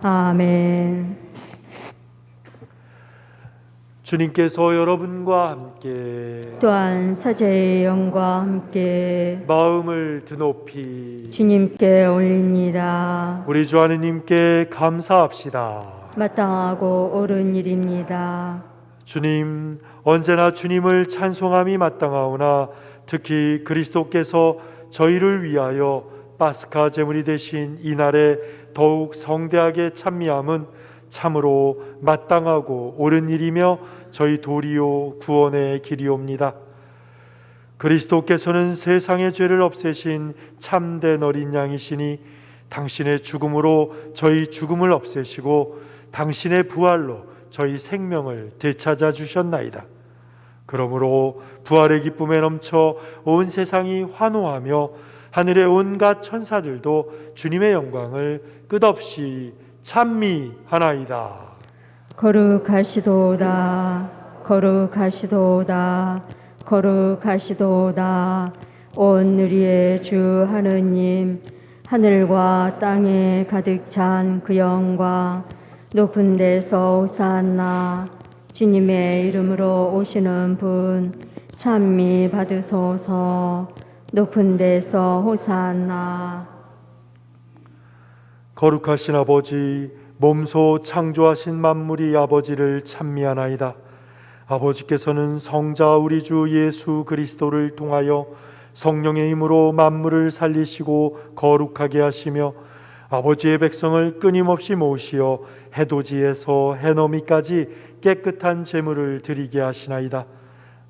Speaker 1: 아멘.
Speaker 3: 주님께서 여러분과 함께
Speaker 1: 또한 사제의 영과 함께
Speaker 3: 마음을 드높이
Speaker 1: 주님께 올립니다.
Speaker 3: 우리 주 하느님께 감사합시다.
Speaker 1: 마땅하고 옳은 일입니다.
Speaker 3: 주님, 언제나 주님을 찬송함이 마땅하오나 특히 그리스도께서 저희를 위하여 파스카 제물이 되신 이날에 더욱 성대하게 찬미함은 참으로 마땅하고 옳은 일이며 저희 도리요 구원의 길이옵니다. 그리스도께서는 세상의 죄를 없애신 참된 어린 양이시니 당신의 죽음으로 저희 죽음을 없애시고 당신의 부활로 저희 생명을 되찾아 주셨나이다. 그러므로 부활의 기쁨에 넘쳐 온 세상이 환호하며 하늘의 온갖 천사들도 주님의 영광을 끝없이 찬미하나이다.
Speaker 1: 거룩하시도다, 거룩하시도다, 거룩하시도다. 온 우리의 주 하느님, 하늘과 땅에 가득 찬 그 영광, 높은 데서 호산나. 주님의 이름으로 오시는 분 찬미 받으소서. 높은 데서 호산나.
Speaker 3: 거룩하신 아버지, 몸소 창조하신 만물이 아버지를 찬미하나이다. 아버지께서는 성자 우리 주 예수 그리스도를 통하여 성령의 힘으로 만물을 살리시고 거룩하게 하시며 아버지의 백성을 끊임없이 모시어 해돋이에서 해넘이까지 깨끗한 제물을 드리게 하시나이다.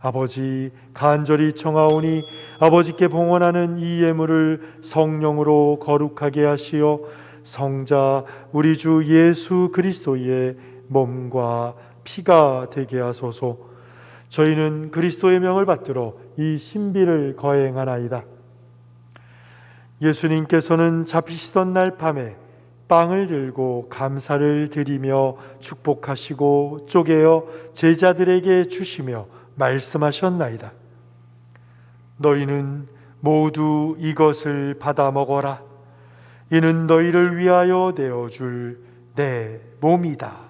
Speaker 3: 아버지, 간절히 청하오니 아버지께 봉헌하는 이 예물을 성령으로 거룩하게 하시어 성자 우리 주 예수 그리스도의 몸과 피가 되게 하소서. 저희는 그리스도의 명을 받들어 이 신비를 거행하나이다. 예수님께서는 잡히시던 날 밤에 빵을 들고 감사를 드리며 축복하시고 쪼개어 제자들에게 주시며 말씀하셨나이다. 너희는 모두 이것을 받아 먹어라. 이는 너희를 위하여 내어줄 내 몸이다.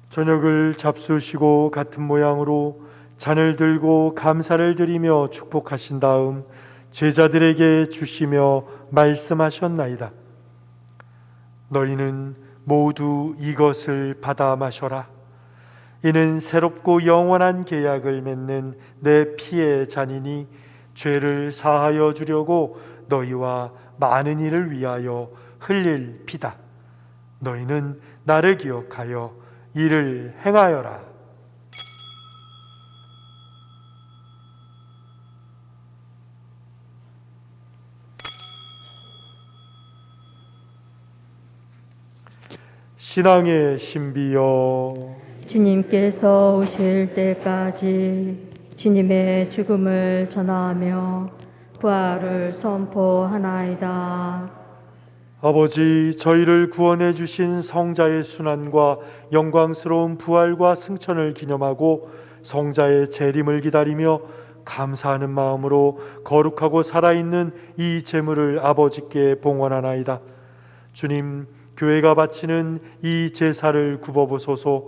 Speaker 3: 저녁을 잡수시고 같은 모양으로 잔을 들고 감사를 드리며 축복하신 다음 제자들에게 주시며 말씀하셨나이다. 너희는 모두 이것을 받아 마셔라. 이는 새롭고 영원한 계약을 맺는 내 피의 잔이니 죄를 사하여 주려고 너희와 많은 이를 위하여 흘릴 피다. 너희는 나를 기억하여 이를 행하여라. 신앙의 신비여,
Speaker 1: 주님께서 오실 때까지 주님의 죽음을 전하며 부활을 선포하나이다.
Speaker 3: 아버지, 저희를 구원해 주신 성자의 순환과 영광스러운 부활과 승천을 기념하고 성자의 재림을 기다리며 감사하는 마음으로 거룩하고 살아있는 이 제물을 아버지께 봉헌하나이다. 주님, 교회가 바치는 이 제사를 굽어보소서.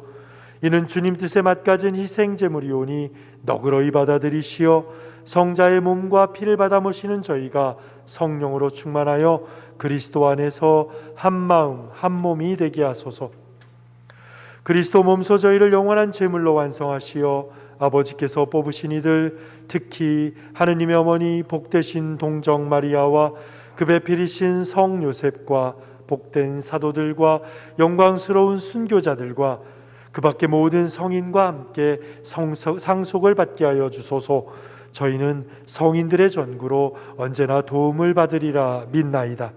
Speaker 3: 이는 주님 뜻에 맞가진 희생 제물이오니 너그러이 받아들이시어 성자의 몸과 피를 받아 모시는 저희가 성령으로 충만하여 그리스도 안에서 한 마음 한 몸이 되게 하소서. 그리스도 몸소 저희를 영원한 제물로 완성하시어 아버지께서 뽑으신 이들, 특히 하느님의 어머니 복되신 동정 마리아와 그 배필이신 성 요셉과 복된 사도들과 영광스러운 순교자들과 그 밖의 모든 성인과 함께 상속을 받게 하여 주소서. 저희는 성인들의 전구로 언제나 도움을 받으리라 믿나이다.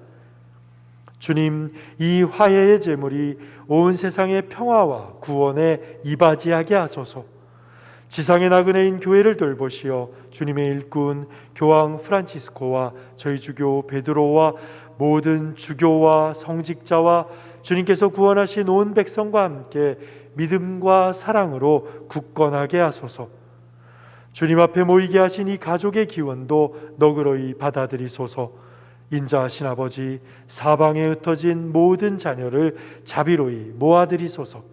Speaker 3: 주님, 이 화해의 제물이 온 세상의 평화와 구원에 이바지하게 하소서. 지상의 나그네인 교회를 돌보시어 주님의 일꾼 교황 프란치스코와 저희 주교 베드로와 모든 주교와 성직자와 주님께서 구원하신 온 백성과 함께 믿음과 사랑으로 굳건하게 하소서. 주님 앞에 모이게 하신 이 가족의 기원도 너그러이 받아들이소서. 인자하신 아버지, 사방에 흩어진 모든 자녀를 자비로이 모아들이소서.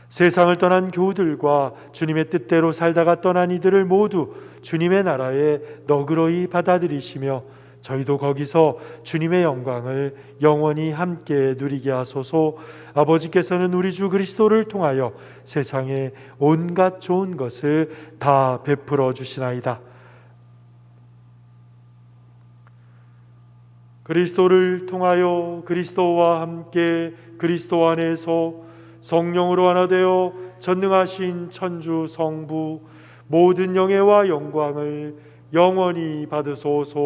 Speaker 3: 세상을 떠난 교우들과 주님의 뜻대로 살다가 떠난 이들을 모두 주님의 나라에 너그러이 받아들이시며 저희도 거기서 주님의 영광을 영원히 함께 누리게 하소서. 아버지께서는 우리 주 그리스도를 통하여 세상에 온갖 좋은 것을 다 베풀어 주시나이다. 그리스도를 통하여 그리스도와 함께 그리스도 안에서 성령으로 하나 되어 전능하신 천주 성부 모든 영예와 영광을 영원히 받으소서.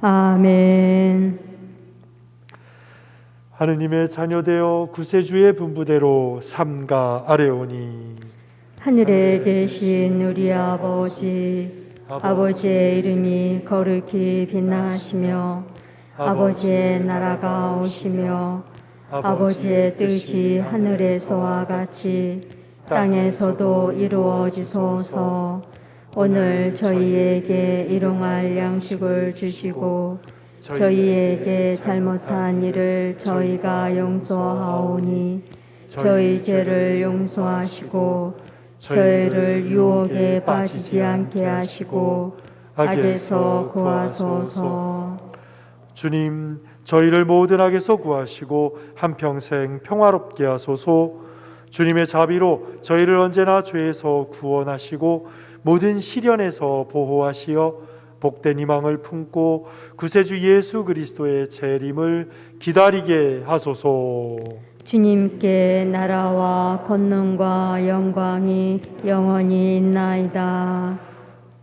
Speaker 1: 아멘.
Speaker 3: 하느님의 자녀되어 구세주의 분부대로 삼가 아뢰오니
Speaker 1: 하늘에 계신 우리 아버지의 이름이 거룩히 빛나시며 아버지의 나라가 오시며 아버지의 뜻이 하늘에서와 같이 땅에서도 이루어지소서. 오늘 저희에게 일용할 양식을 주시고 저희에게 잘못한 일을 저희가 용서하오니 저희 죄를 용서하시고 저희를 유혹에 빠지지 않게 하시고 악에서 구하소서.
Speaker 3: 주님, 저희를 모든 악에서 구하시고 한평생 평화롭게 하소서. 주님의 자비로 저희를 언제나 죄에서 구원하시고 모든 시련에서 보호하시어 복된 희망을 품고 구세주 예수 그리스도의 재림을 기다리게 하소서.
Speaker 1: 주님께 나라와 권능과 영광이 영원히 있나이다.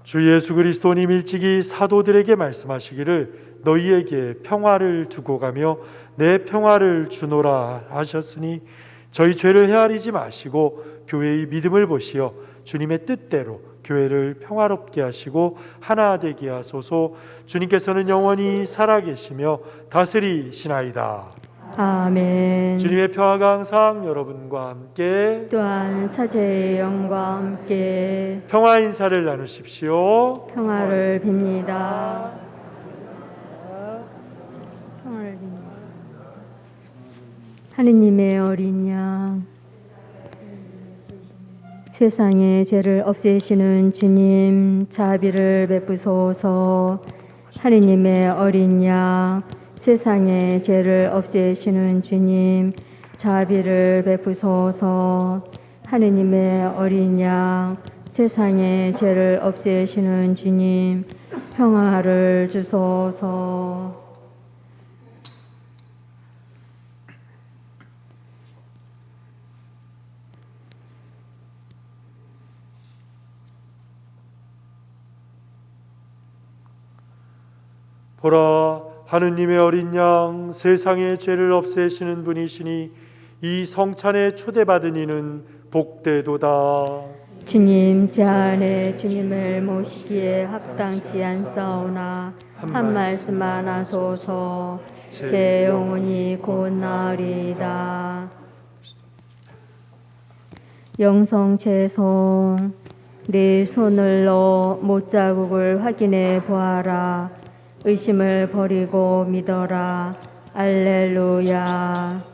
Speaker 3: 주 예수 그리스도님 일찍이 사도들에게 말씀하시기를 너희에게 평화를 두고 가며 내 평화를 주노라 하셨으니 저희 죄를 헤아리지 마시고 교회의 믿음을 보시어 주님의 뜻대로 교회를 평화롭게 하시고 하나 되게 하소서. 주님께서는 영원히 살아계시며 다스리시나이다.
Speaker 1: 아멘.
Speaker 3: 주님의 평화가 항상 여러분과 함께
Speaker 1: 또한 사제의 영과 함께
Speaker 3: 평화 인사를 나누십시오.
Speaker 1: 평화를 빕니다. 평화를 빕니다. 하느님의 어린 양, 세상의 죄를 없애시는 주님, 자비를 베푸소서. 하느님의 어린 양, 세상의 죄를 없애시는 주님, 자비를 베푸소서. 하느님의 어린 양, 세상의 죄를 없애시는 주님, 평화를 주소서.
Speaker 3: 보라, 하느님의 어린 양, 세상의 죄를 없애시는 분이시니 이 성찬에 초대받은 이는 복되도다.
Speaker 1: 주님, 제 안에 주님을 모시기에 합당치 않사오나 한 말씀만 하소서. 제 영혼이 곧 나으리이다. 영성채송, 네 손을 넣어 못자국을 확인해 보아라. 의심을 버리고 믿어라. 알렐루야.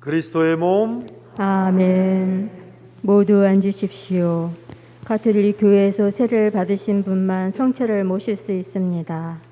Speaker 3: 그리스도의 몸
Speaker 1: 아멘. 모두 앉으십시오. 가톨릭 교회에서 세례를 받으신 분만 성체를 모실 수 있습니다.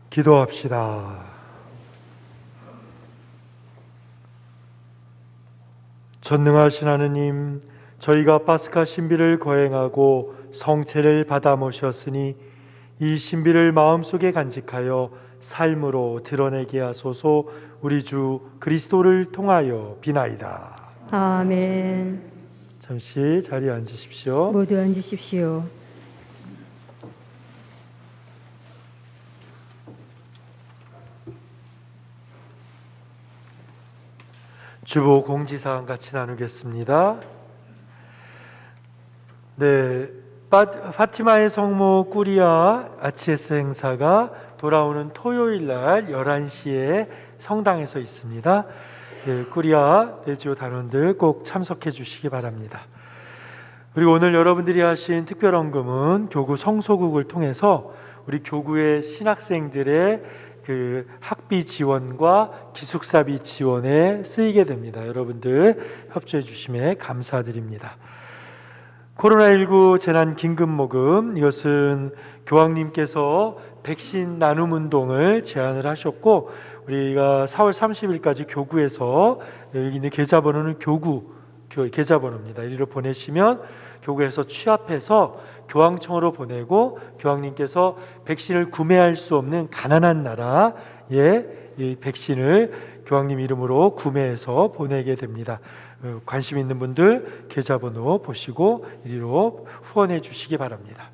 Speaker 3: 기도합시다. 전능하신 하느님, 저희가 파스카 신비를 거행하고 성체를 받아 모셨으니 이 신비를 마음속에 간직하여 삶으로 드러내게 하소서. 우리 주 그리스도를 통하여 비나이다.
Speaker 1: 아멘.
Speaker 3: 잠시 자리에 앉으십시오.
Speaker 1: 모두 앉으십시오.
Speaker 3: 주보 공지사항 같이 나누겠습니다. 네, 파티마의 성모 꾸리아 아치에스 행사가 돌아오는 토요일 날 11시에 성당에서 있습니다. 네, 꾸리아 레지오 단원들 꼭 참석해 주시기 바랍니다. 그리고 오늘 여러분들이 하신 특별헌금은 교구 성소국을 통해서 우리 교구의 신학생들의 그 학비 지원과 기숙사비 지원에 쓰이게 됩니다. 여러분들 협조해 주심에 감사드립니다. 코로나19 재난 긴급 모금, 이것은 교황님께서 백신 나눔 운동을 제안을 하셨고, 우리가 4월 30일까지 교구에서, 여기 있는 계좌번호는 교구 계좌번호입니다. 이리로 보내시면 교구에서 취합해서 교황청으로 보내고, 교황님께서 백신을 구매할 수 없는 가난한 나라에 이 백신을 교황님 이름으로 구매해서 보내게 됩니다. 관심 있는 분들 계좌번호 보시고 이리로 후원해 주시기 바랍니다.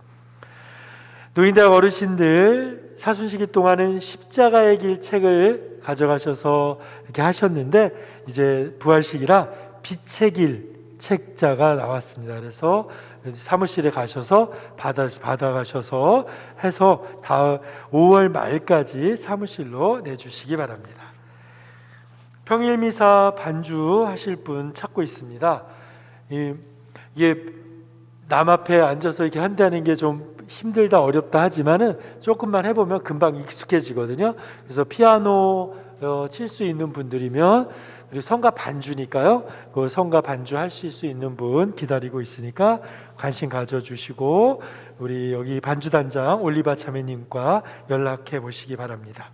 Speaker 3: 노인대학 어르신들 사순시기 동안은 십자가의 길 책을 가져가셔서 이렇게 하셨는데, 이제 부활식이라 빛의 길 책자가 나왔습니다. 그래서 사무실에 가셔서 받아가셔서 해서 다음 5월 말까지 사무실로 내주시기 바랍니다. 평일 미사 반주 하실 분 찾고 있습니다. 이게 남 앞에 앉아서 이렇게 한다는 게 좀 힘들다 어렵다 하지만은 조금만 해보면 금방 익숙해지거든요. 그래서 피아노 칠 수 있는 분들이면, 그리고 성가 반주니까요, 그 성가 반주 하실 수 있는 분 기다리고 있으니까 관심 가져주시고 우리 여기 반주단장 올리바 참회님과 연락해 보시기 바랍니다.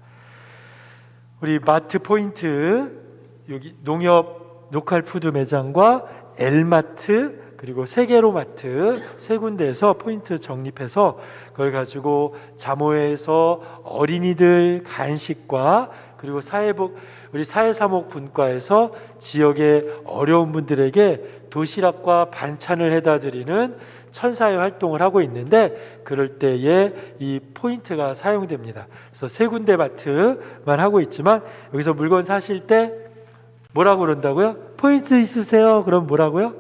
Speaker 3: 우리 마트 포인트, 여기 농협 로컬 푸드 매장과 엘마트 그리고 세계로마트 세 군데에서 포인트 적립해서 그걸 가지고 자모회에서 어린이들 간식과 그리고 우리 사회사목 분과에서 지역의 어려운 분들에게 도시락과 반찬을 해다 드리는 천사의 활동을 하고 있는데, 그럴 때에 이 포인트가 사용됩니다. 그래서 세 군데 마트만 하고 있지만 여기서 물건 사실 때 뭐라고 그런다고요? 포인트 있으세요? 그럼 뭐라고요?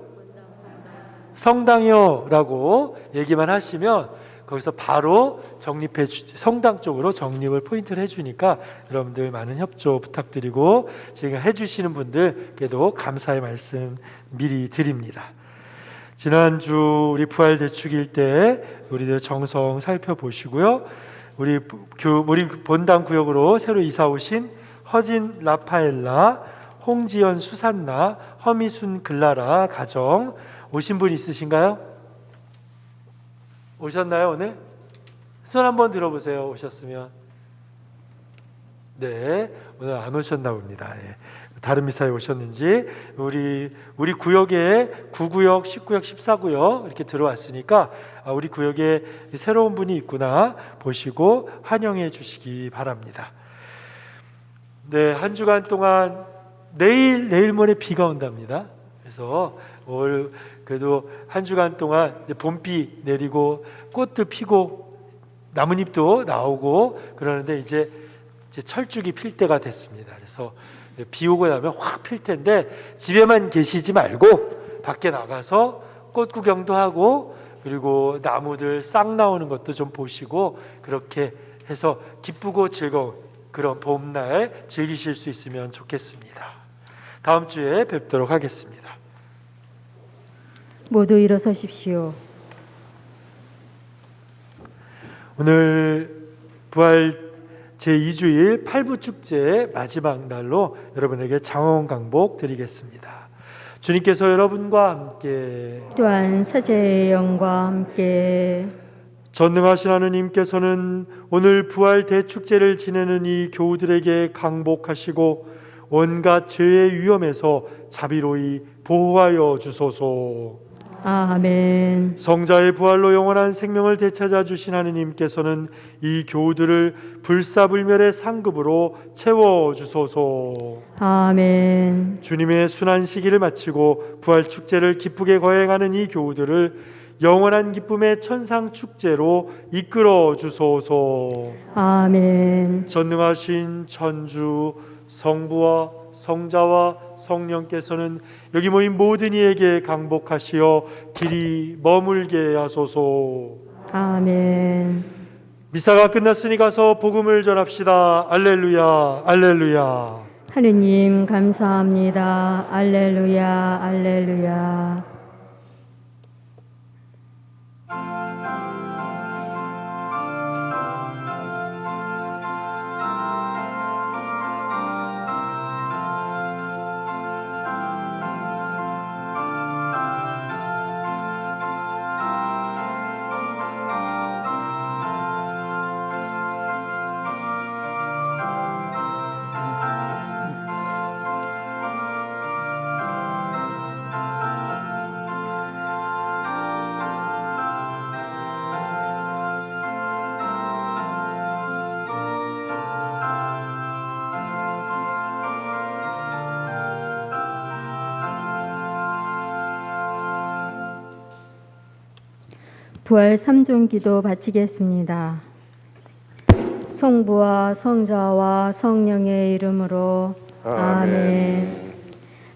Speaker 3: 성당이요 라고 얘기만 하시면 거기서 바로 성당 쪽으로 적립을 포인트를 해주니까 여러분들 많은 협조 부탁드리고, 지금 해주시는 분들께도 감사의 말씀 미리 드립니다. 지난주 우리 부활 대축일 때 우리들 정성 살펴보시고요. 우리 본당 구역으로 새로 이사 오신 허진 라파엘라, 홍지연 수산나, 허미순 글라라 가정 오신 분 있으신가요? 오셨나요 오늘? 손 한번 들어보세요. 오셨으면. 네, 오늘 안 오셨나 봅니다. 예. 다른 미사에 오셨는지. 우리 구역에 9구역, 10구역, 14구역 이렇게 들어왔으니까 우리 구역에 새로운 분이 있구나 보시고 환영해 주시기 바랍니다. 네, 한 주간 동안 내일 모레 비가 온답니다. 그래서 그래도 한 주간 동안 봄비 내리고 꽃도 피고 나뭇잎도 나오고 그러는데 이제 철쭉이 필 때가 됐습니다. 그래서 비 오고 나면 확 필 텐데 집에만 계시지 말고 밖에 나가서 꽃 구경도 하고 그리고 나무들 싹 나오는 것도 좀 보시고 그렇게 해서 기쁘고 즐거운 그런 봄날 즐기실 수 있으면 좋겠습니다. 다음 주에 뵙도록 하겠습니다.
Speaker 1: 모두 일어서십시오.
Speaker 3: 오늘 부활 제2주일 8부 축제 마지막 날로 여러분에게 장원 강복 드리겠습니다. 주님께서 여러분과 함께
Speaker 1: 또한 사제의 영과 함께
Speaker 3: 전능하신 하느님께서는 오늘 부활 대축제를 지내는 이 교우들에게 강복하시고 온갖 죄의 위험에서 자비로이 보호하여 주소서.
Speaker 1: 아멘.
Speaker 3: 성자의 부활로 영원한 생명을 되찾아 주신 하느님께서는 이 교우들을 불사불멸의 상급으로 채워 주소서.
Speaker 1: 아멘.
Speaker 3: 주님의 순환 시기를 마치고 부활 축제를 기쁘게 거행하는 이 교우들을 영원한 기쁨의 천상 축제로 이끌어 주소서.
Speaker 1: 아멘.
Speaker 3: 전능하신 천주 성부와 성자와 성령께서는 여기 모인 모든 이에게 강복하시어 길이 머물게 하소서.
Speaker 1: 아멘.
Speaker 3: 미사가 끝났으니 가서 복음을 전합시다. 알렐루야, 알렐루야.
Speaker 1: 하느님 감사합니다. 알렐루야, 알렐루야. 부활 3종 기도 바치겠습니다. 성부와 성자와 성령의 이름으로 아멘.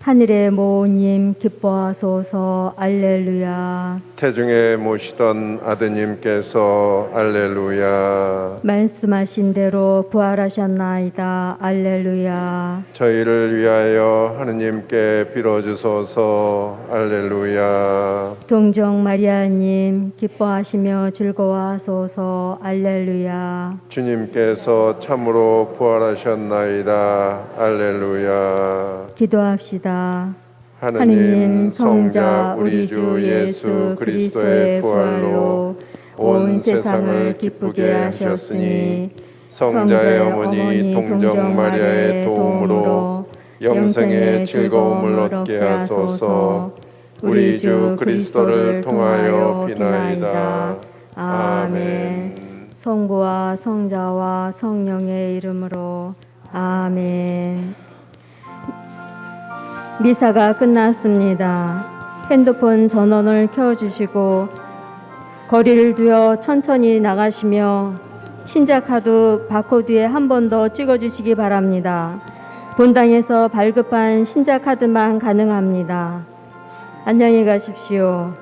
Speaker 1: 하늘의 모님 기뻐하소서. 알렐루야.
Speaker 2: 태중에 모시던 아드님께서 알렐루야.
Speaker 1: 말씀하신 대로 부활하셨나이다. 알렐루야.
Speaker 2: 저희를 위하여 하느님께 빌어주소서. 알렐루야.
Speaker 1: 동정 마리아님 기뻐하시며 즐거워하소서. 알렐루야.
Speaker 2: 주님께서 참으로 부활하셨나이다. 알렐루야.
Speaker 1: 기도합시다.
Speaker 2: 하느님 성자 우리 주 예수 그리스도의 부활로 온 세상을 기쁘게 하셨으니 성자의 어머니 동정 마리아의 도움으로 영생의 즐거움을 얻게 하소서. 우리 주 그리스도를 통하여 비나이다. 아멘.
Speaker 1: 성부와 성자와 성령의 이름으로 아멘. 미사가 끝났습니다. 핸드폰 전원을 켜주시고 거리를 두어 천천히 나가시며 신자카드 바코드에 한 번 더 찍어주시기 바랍니다. 본당에서 발급한 신자카드만 가능합니다. 안녕히 가십시오.